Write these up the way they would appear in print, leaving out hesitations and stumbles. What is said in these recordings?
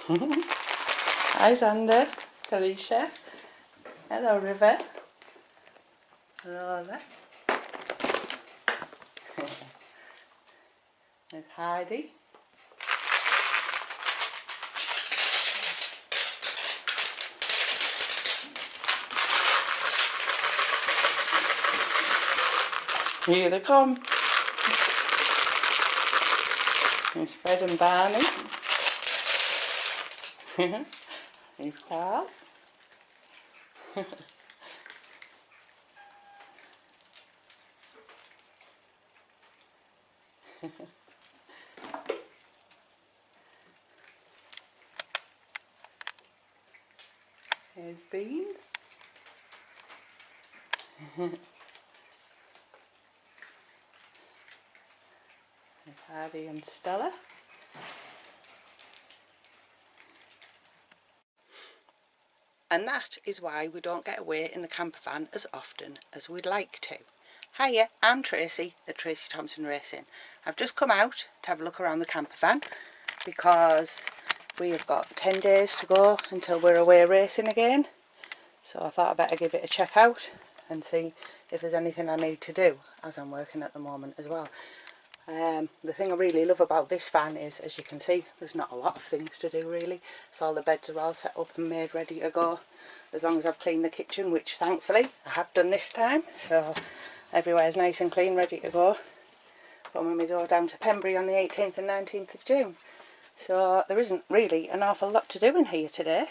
Hi Xander, Kalisha. Hello River. Hello Lola. There's Heidi. Here they come. There's Fred and Barney. There's Carl. There's Beans. There's Hardy and Stella. And that is why we don't get away in the camper van as often as we'd like to. Hiya, I'm Tracy at Tracy Thompson Racing. I've just come out to have a look around the camper van because we have got 10 days to go until we're away racing again. So I thought I'd better give it a check out and see if there's anything I need to do, as I'm working at the moment as well. The thing I really love about this van is, as you can see, there's not a lot of things to do really. So all the beds are all set up and made ready to go, as long as I've cleaned the kitchen, which thankfully I have done this time. So everywhere's nice and clean, ready to go from when we go down to Pembury on the 18th and 19th of June. So there isn't really an awful lot to do in here today.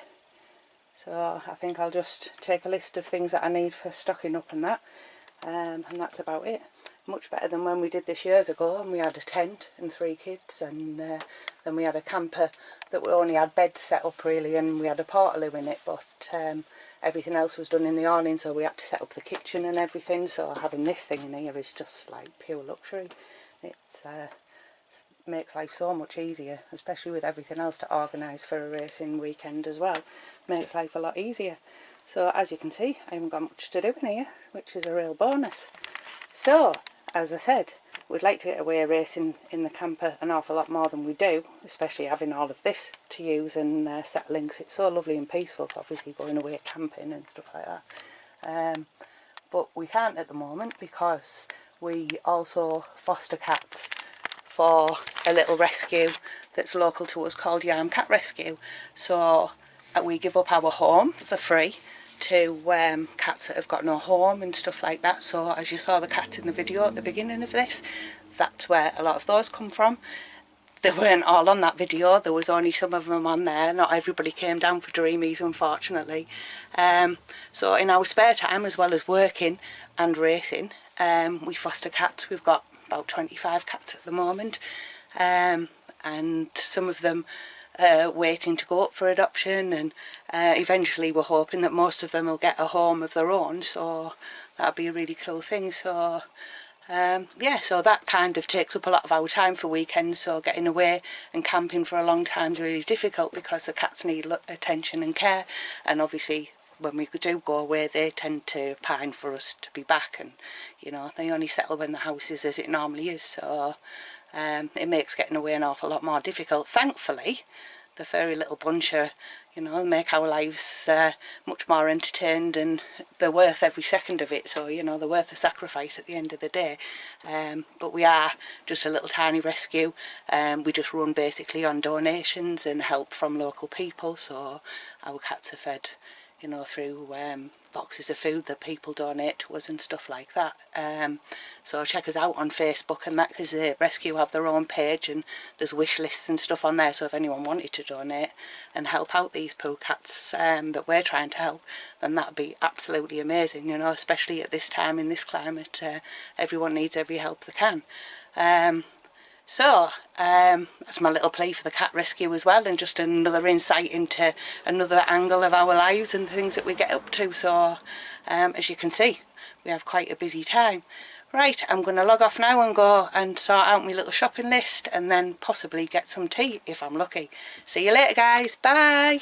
So I think I'll just take a list of things that I need for stocking up and that, and that's about it. Much better than when we did this years ago and we had a tent and 3 kids, and then we had a camper that we only had beds set up really, and we had a portaloo in it, but everything else was done in the awning, so we had to set up the kitchen and everything. So having this thing in here is just like pure luxury. It makes life so much easier, especially with everything else to organise for a racing weekend as well. Makes life a lot easier. So as you can see, I haven't got much to do in here, which is a real bonus. So as I said, we'd like to get away racing in the camper an awful lot more than we do, especially having all of this to use and settling, 'cause it's so lovely and peaceful, obviously going away camping and stuff like that. But we can't at the moment because we also foster cats for a little rescue that's local to us called Yarm Cat Rescue. So we give up our home for free to cats that have got no home and stuff like that. So as you saw the cats in the video at the beginning of this, that's where a lot of those come from. They weren't all on that video, there was only some of them on there. Not everybody came down for Dreamies, unfortunately. So in our spare time, as well as working and racing, we foster cats. We've got about 25 cats at the moment, and some of them waiting to go up for adoption, and eventually we're hoping that most of them will get a home of their own, so that'll be a really cool thing. So yeah, so that kind of takes up a lot of our time for weekends. So getting away and camping for a long time is really difficult because the cats need attention and care, and obviously when we do go away they tend to pine for us to be back, and you know, they only settle when the house is as it normally is. So it makes getting away an awful lot more difficult. Thankfully the furry little bunch are, you know, make our lives much more entertained, and they're worth every second of it. So you know, they're worth the sacrifice at the end of the day. But we are just a little tiny rescue. We just run basically on donations and help from local people. So our cats are fed, you know, through boxes of food that people donate to us and stuff like that. So check us out on Facebook and that, because the rescue have their own page and there's wish lists and stuff on there. So if anyone wanted to donate and help out these poor cats that we're trying to help, then that would be absolutely amazing, you know, especially at this time in this climate. Everyone needs every help they can. So that's my little plea for the cat rescue as well, and just another insight into another angle of our lives and things that we get up to. So as you can see, we have quite a busy time. Right, I'm going to log off now and go and sort out my little shopping list, and then possibly get some tea if I'm lucky. See you later guys, bye!